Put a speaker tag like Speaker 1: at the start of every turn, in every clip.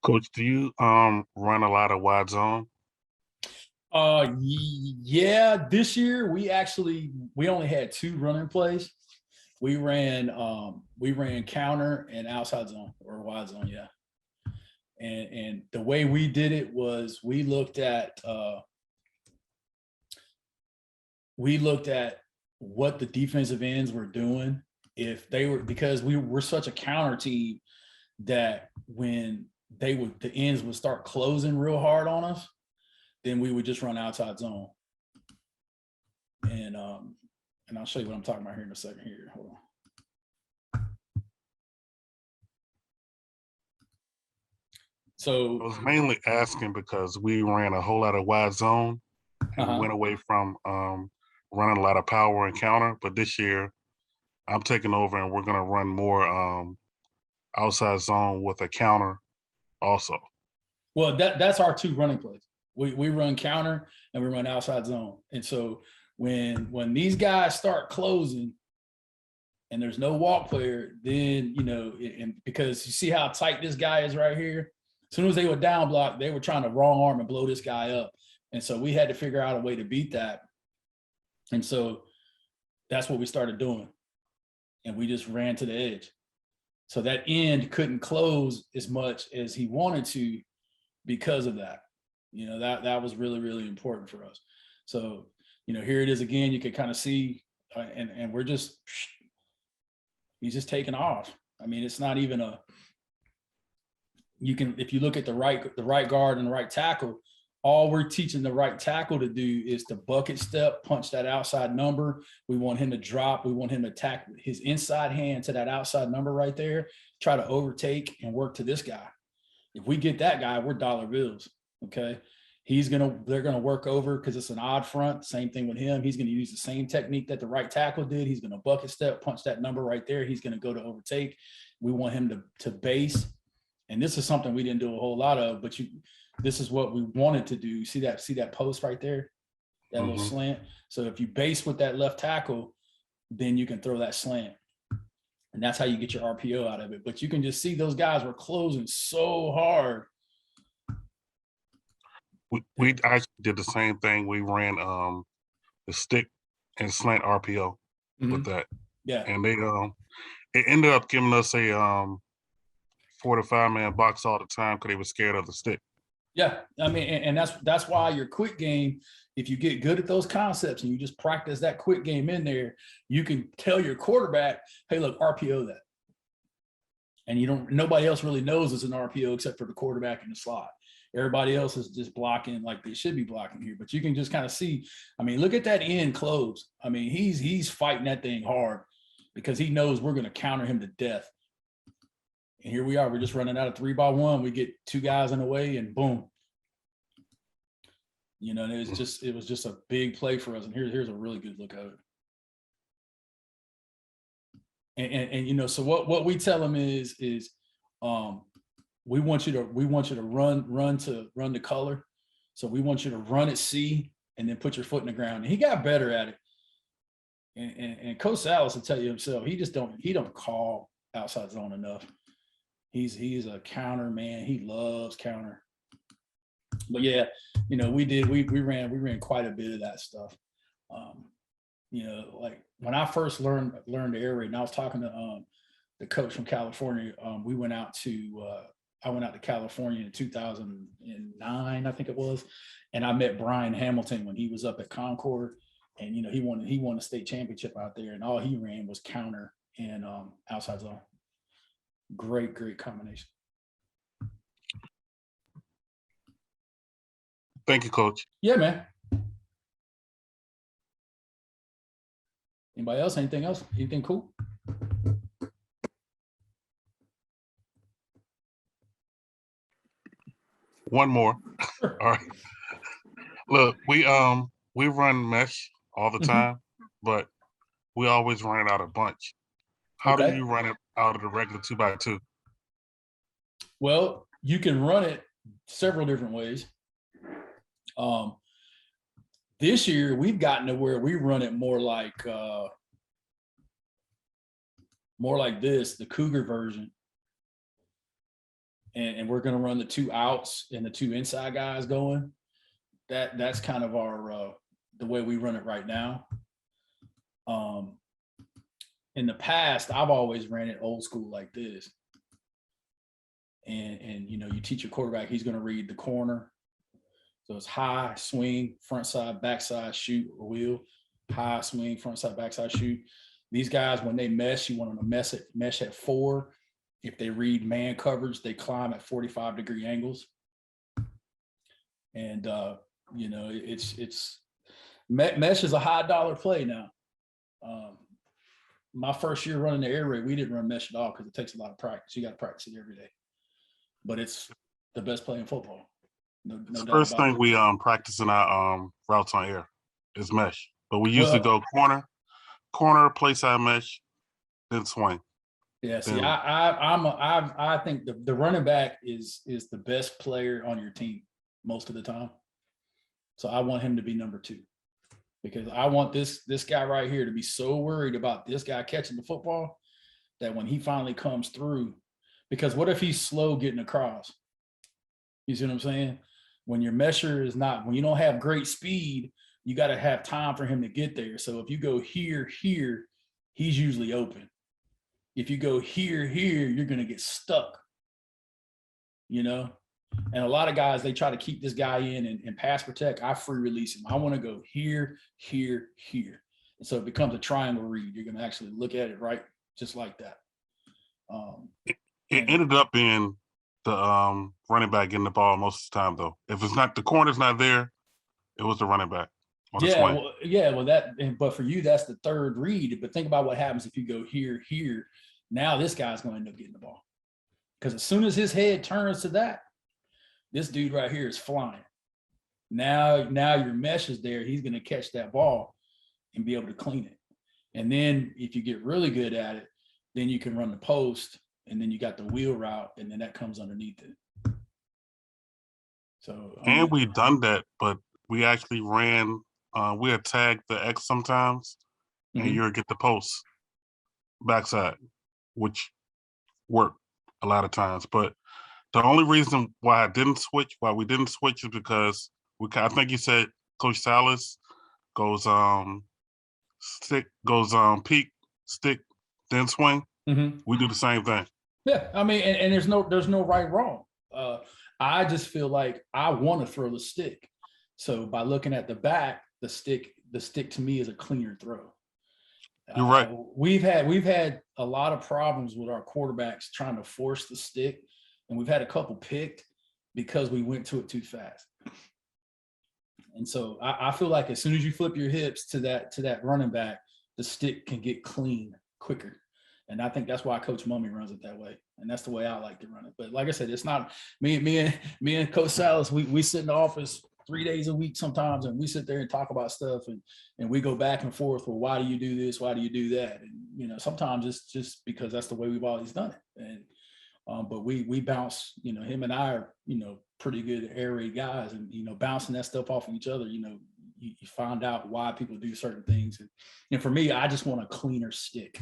Speaker 1: Coach, do you run a lot of wide zone?
Speaker 2: Yeah, this year we only had two running plays. We ran counter and outside zone or wide zone, yeah. And the way we did it was we looked at what the defensive ends were doing. If they were, because we were such a counter team that when the ends would start closing real hard on us, then we would just run outside zone. And I'll show you what I'm talking about here in a second. Here, hold on. So
Speaker 1: I was mainly asking because we ran a whole lot of wide zone and went away from running a lot of power and counter. But this year, I'm taking over and we're going to run more outside zone with a counter also.
Speaker 2: Well, that's our two running plays. We run counter and we run outside zone. And so when these guys start closing and there's no walk player, then and because you see how tight this guy is right here. As soon as they were down block, they were trying to wrong arm and blow this guy up. And so we had to figure out a way to beat that. And so that's what we started doing. And we just ran to the edge. So that end couldn't close as much as he wanted to because of that. That was really, really important for us. So, here it is again. You can kind of see, and he's just taking off. I mean, it's not even if you look at the right guard and the right tackle, all we're teaching the right tackle to do is to bucket step, punch that outside number. We want him to drop. We want him to attack his inside hand to that outside number right there, try to overtake and work to this guy. If we get that guy, we're dollar bills. Okay. They're going to work over because it's an odd front. Same thing with him. He's going to use the same technique that the right tackle did. He's going to bucket step, punch that number right there. He's going to go to overtake. We want him to base. And this is something we didn't do a whole lot of, but this is what we wanted to do. See that post right there, that little slant. So if you base with that left tackle, then you can throw that slant. And that's how you get your RPO out of it. But you can just see those guys were closing so hard.
Speaker 1: We actually did the same thing. We ran the stick and slant RPO with that.
Speaker 2: Yeah.
Speaker 1: And it ended up giving us a 4 to 5 man box all the time because they were scared of the stick.
Speaker 2: Yeah, I mean, and that's why your quick game, if you get good at those concepts and you just practice that quick game in there, you can tell your quarterback, hey, look, RPO that. And nobody else really knows it's an RPO except for the quarterback in the slot. Everybody else is just blocking like they should be blocking here. But you can just kind of see, I mean, look at that end close. I mean, he's fighting that thing hard because he knows we're going to counter him to death. And here we are. We're just running out of 3-by-1. We get two guys in the way, and boom. It was just a big play for us. And here's a really good look at it. And so what we tell them is we want you to run to color. So we want you to run at C and then put your foot in the ground. And he got better at it. And Coach Salas will tell you himself, he don't call outside zone enough. He's a counter man. He loves counter. But yeah, we ran quite a bit of that stuff. Like when I first learned the air raid, and I was talking to the coach from California, I went out to California in 2009, I think it was, and I met Brian Hamilton when he was up at Concord, and he won a state championship out there, and all he ran was counter and outside zone. Great combination.
Speaker 1: Thank you, Coach.
Speaker 2: Yeah, man. Anybody else? Anything else? Anything cool?
Speaker 1: One more.
Speaker 2: Sure.
Speaker 1: All right. Look, we run mesh all the time, but we always run it out of bunch. How do you run it out of the regular 2x2?
Speaker 2: Well, you can run it several different ways. This year we've gotten to where we run it more like this, the Cougar version. and we're going to run the 2 outs and the 2 inside guys going. That's kind of our the way we run it right now. In the past, I've always ran it old school like this. And you know, you teach your quarterback, he's going to read the corner. So it's high, swing, front side, backside, shoot, or wheel. High, swing, front side, backside, shoot. These guys, when they mesh, you want them to mesh at 4. If they read man coverage, they climb at 45-degree angles. And you know, it's mesh is a high dollar play now. My first year running the air raid, we didn't run mesh at all because it takes a lot of practice. You got to practice it every day. But it's the best play in football. No
Speaker 1: the first thing we practice in our routes on air is mesh. But we usually go corner, play side mesh, then swing.
Speaker 2: Yeah, see, I think the running back is the best player on your team most of the time. So I want him to be number 2. Because I want this guy right here to be so worried about this guy catching the football that when he finally comes through, because what if he's slow getting across? You see what I'm saying? When your mesher is not, when you don't have great speed, you got to have time for him to get there. So if you go here, he's usually open. If you go here, you're going to get stuck, you know? And a lot of guys, they try to keep this guy in and pass protect. I free release him. I want to go here. And so it becomes a triangle read. You're going to actually look at it right, just like that.
Speaker 1: It ended up being the running back getting the ball most of the time, though. If it's not, the corner's not there, it was the running back.
Speaker 2: But for you, that's the third read. But think about what happens if you go here. Now this guy's going to end up getting the ball. Because as soon as his head turns to that, this dude right here is flying. Now your mesh is there. He's going to catch that ball and be able to clean it. And then if you get really good at it, then you can run the post, and then you got the wheel route, and then that comes underneath it. So
Speaker 1: and we've done that, but we actually ran. We had tagged the X sometimes, and you would get the post backside, which worked a lot of times. But the only reason why we didn't switch is because I think you said Coach Salas goes peak, stick, then swing. We do the same thing.
Speaker 2: Yeah, I mean, and there's no right wrong. I just feel like I want to throw the stick. So by looking at the back, the stick to me is a cleaner throw.
Speaker 1: You're right.
Speaker 2: We've had a lot of problems with our quarterbacks trying to force the stick, and we've had a couple picked because we went to it too fast. And so I feel like as soon as you flip your hips to that running back, the stick can get clean quicker. And I think that's why Coach Mummy runs it that way. And that's the way I like to run it. But like I said, it's not me and Coach Salas, we sit in the office 3 days a week sometimes, and we sit there and talk about stuff, and we go back and forth. Well, why do you do this? Why do you do that? And, you know, sometimes it's just because that's the way we've always done it. And, but we bounce, you know, him and I are, you know, pretty good air raid guys, and, you know, bouncing that stuff off of each other, you know, you find out why people do certain things. And for me, I just want a cleaner stick.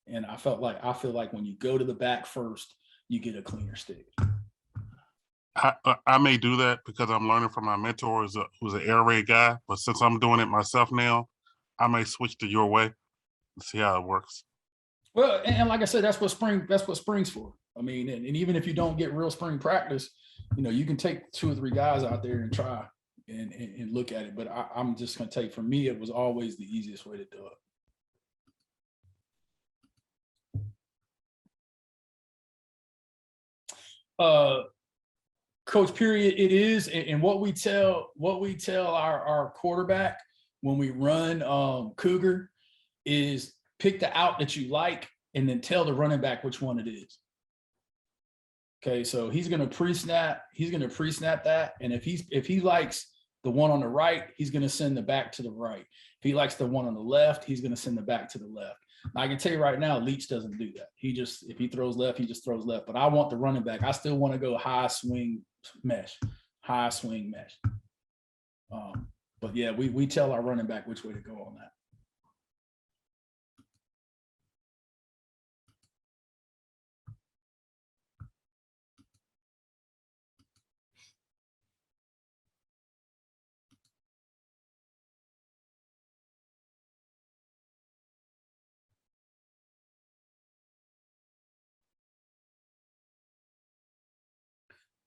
Speaker 2: And I feel like when you go to the back first, you get a cleaner stick.
Speaker 1: I may do that because I'm learning from my mentor who's an air raid guy, but since I'm doing it myself now, I may switch to your way and see how it works.
Speaker 2: Well, and like I said, that's what spring's for. I mean, and even if you don't get real spring practice, you know, you can take 2 or 3 guys out there and try and look at it. But I'm just going to take, for me, it was always the easiest way to do it. Coach, period, it is. And what we tell our quarterback when we run Cougar is pick the out that you like and then tell the running back which one it is. Okay, so he's going to pre-snap that. And if he likes the one on the right, he's going to send the back to the right. If he likes the one on the left, he's going to send the back to the left. I can tell you right now, Leach doesn't do that. If he throws left, he just throws left. But I want the running back. I still want to go high swing mesh. But yeah, we tell our running back which way to go on that.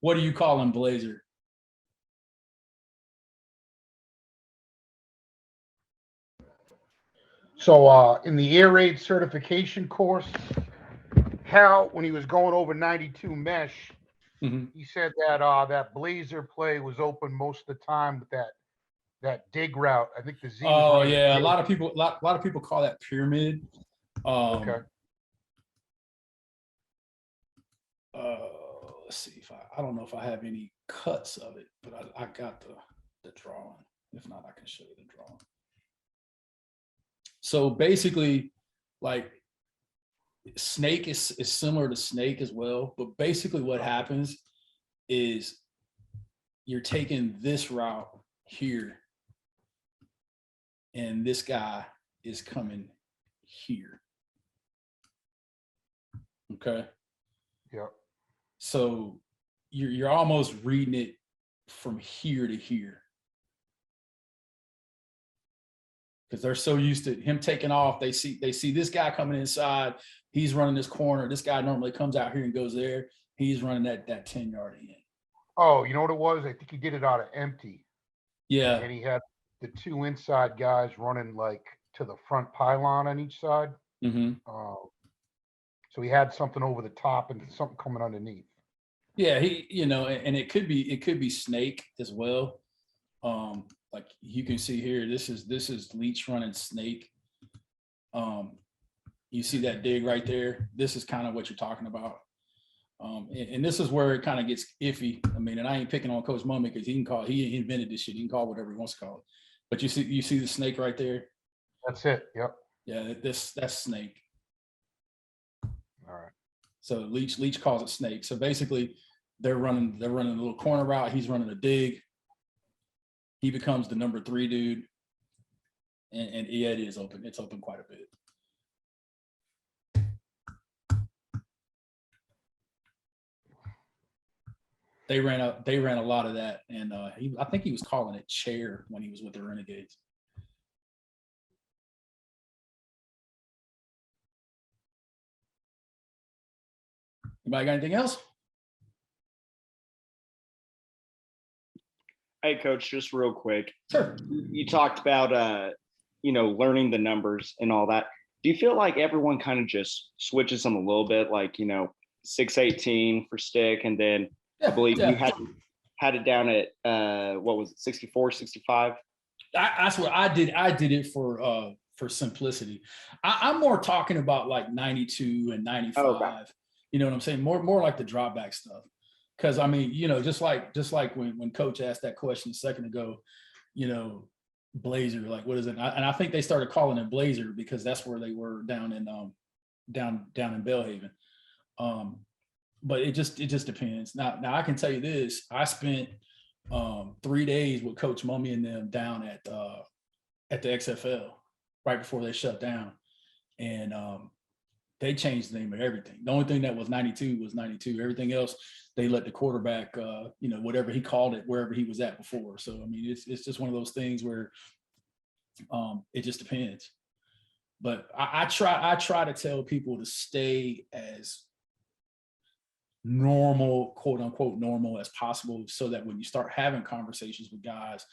Speaker 2: What do you call him, Blazer?
Speaker 3: So in the air raid certification course, Hal, when he was going over 92 mesh, he said that that Blazer play was open most of the time with that dig route. I think the Z.
Speaker 2: Oh yeah, a lot of people call that pyramid.
Speaker 3: Okay.
Speaker 2: Let's see if I don't know if I have any cuts of it, but I got the drawing. If not, I can show you the drawing. So basically, like snake is similar to snake as well, but basically what happens is you're taking this route here, and this guy is coming here. Okay.
Speaker 3: Yeah.
Speaker 2: So you're almost reading it from here to here. Because they're so used to him taking off. They see this guy coming inside. He's running this corner. This guy normally comes out here and goes there. He's running that 10-yard in.
Speaker 3: Oh, you know what it was? I think he did it out of empty.
Speaker 2: Yeah.
Speaker 3: And he had the two inside guys running like to the front pylon on each side. So he had something over the top and something coming underneath.
Speaker 2: Yeah, and it could be snake as well. Like you can see here, this is Leach running snake. You see that dig right there. This is kind of what you're talking about. And this is where it kind of gets iffy. I mean, and I ain't picking on Coach Mumme because he invented this shit. He can call whatever he wants to call it. But you see the snake right there.
Speaker 3: That's it. Yep.
Speaker 2: Yeah, that's snake.
Speaker 3: All right.
Speaker 2: So Leach calls it snake. So basically, they're running a little corner route. He's running a dig. He becomes the number 3 dude, and yeah, it is open. It's open quite a bit. They ran a lot of that, and I think he was calling it chair when he was with the Renegades. Anybody got anything else?
Speaker 4: Hey, Coach, just real quick.
Speaker 2: Sure.
Speaker 4: You talked about, learning the numbers and all that. Do you feel like everyone kind of just switches them a little bit, like, 618 for stick, and then I believe you had it down at, what was it, 64, 65?
Speaker 2: That's what I did. I did it for simplicity. I'm more talking about like 92 and 95. Oh, okay. You know what I'm saying? More like the drop back stuff. Because I mean, just like when Coach asked that question a second ago, Blazer, like what is it? And I think they started calling it Blazer because that's where they were down in Belhaven. But it just depends. Now I can tell you this: I spent 3 days with Coach Mumme and them down at the XFL right before they shut down, and they changed the name of everything. The only thing that was 92 was 92. Everything else, they let the quarterback, whatever he called it, wherever he was at before. So, I mean, it's just one of those things where it just depends. But I try to tell people to stay as normal, quote unquote, normal as possible, so that when you start having conversations with guys,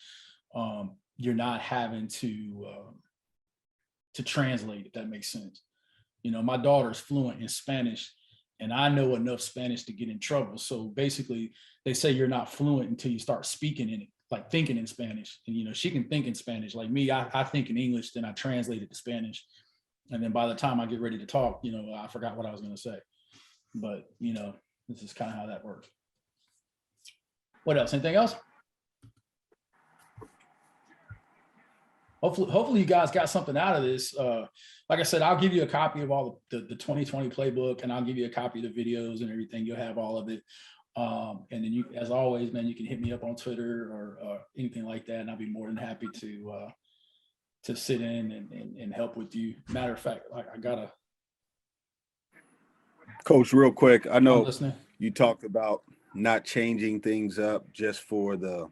Speaker 2: you're not having to translate, if that makes sense. My daughter's fluent in Spanish, and I know enough Spanish to get in trouble. So basically, they say you're not fluent until you start speaking in it, like thinking in Spanish. And, she can think in Spanish. Like me, I think in English, then I translate it to Spanish. And then by the time I get ready to talk, I forgot what I was going to say. But, this is kind of how that works. What else? Anything else? Hopefully you guys got something out of this. Like I said, I'll give you a copy of all the 2020 playbook, and I'll give you a copy of the videos and everything. You'll have all of it. And then you, as always, man, you can hit me up on Twitter or anything like that, and I'll be more than happy to sit in and help with you. Matter of fact, like I gotta.
Speaker 5: Coach, real quick, I know you talked about not changing things up just for the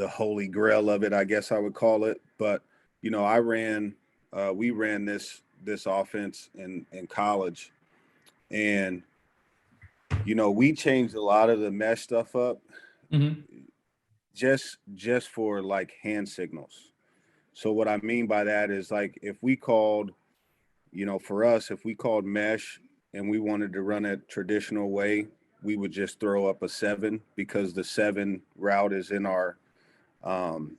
Speaker 5: holy grail of it, I guess I would call it. But, we ran this offense in college, and we changed a lot of the mesh stuff up just for like hand signals. So what I mean by that is like if we called, for us, if we called mesh and we wanted to run it traditional way, we would just throw up a 7 because the 7 route is in our route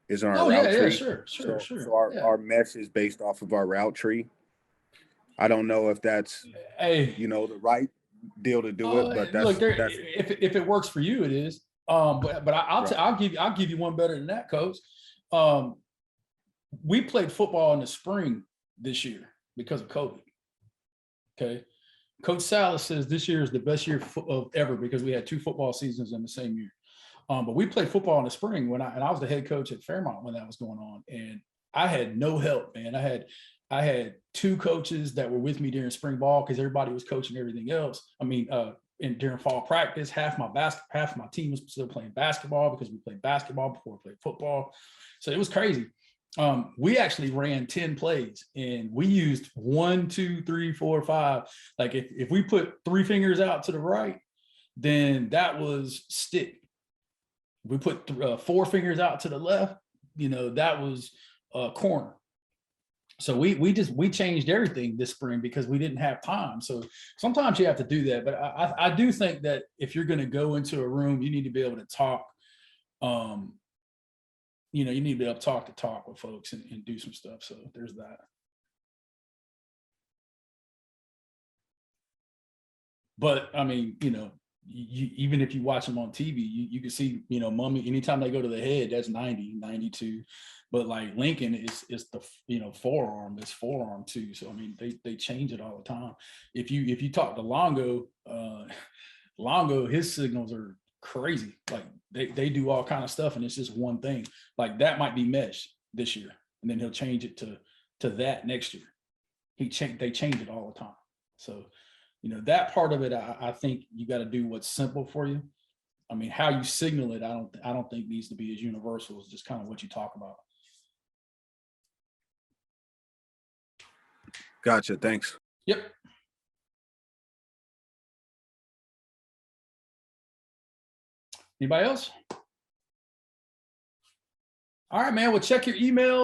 Speaker 5: tree.
Speaker 2: Sure.
Speaker 5: So our mesh is based off of our route tree. I don't know if that's the right deal to do it, but that's
Speaker 2: if it works for you, it is. But I'll give you one better than that, Coach. We played football in the spring this year because of COVID. Okay. Coach Salas says this year is the best year of ever because we had 2 football seasons in the same year. But we played football in the spring when I was the head coach at Fairmont when that was going on. And I had no help, man. I had 2 coaches that were with me during spring ball because everybody was coaching everything else. I mean, during fall practice, half my team was still playing basketball because we played basketball before we played football. So it was crazy. We actually ran 10 plays and we used 1, 2, 3, 4, 5. Like if we put 3 fingers out to the right, then that was stick. We put 4 fingers out to the left, that was corner. So we changed everything this spring because we didn't have time. So sometimes you have to do that. But I do think that if you're going to go into a room, you need to be able to talk. You need to be able to talk with folks and do some stuff. So there's that. But I mean, even if you watch them on TV, you can see, Mummy, anytime they go to the head, that's 90, 92. But like Lincoln is the, forearm, it's forearm too. So, I mean, they change it all the time. If you talk to Longo, his signals are crazy. Like they do all kind of stuff and it's just one thing. Like that might be mesh this year. And then he'll change it to that next year. They change it all the time. So, that part of it, I think you got to do what's simple for you. I mean, how you signal it, I don't think needs to be as universal as just kind of what you talk about.
Speaker 5: Gotcha. Thanks.
Speaker 2: Yep. Anybody else? All right, man. Well, check your email.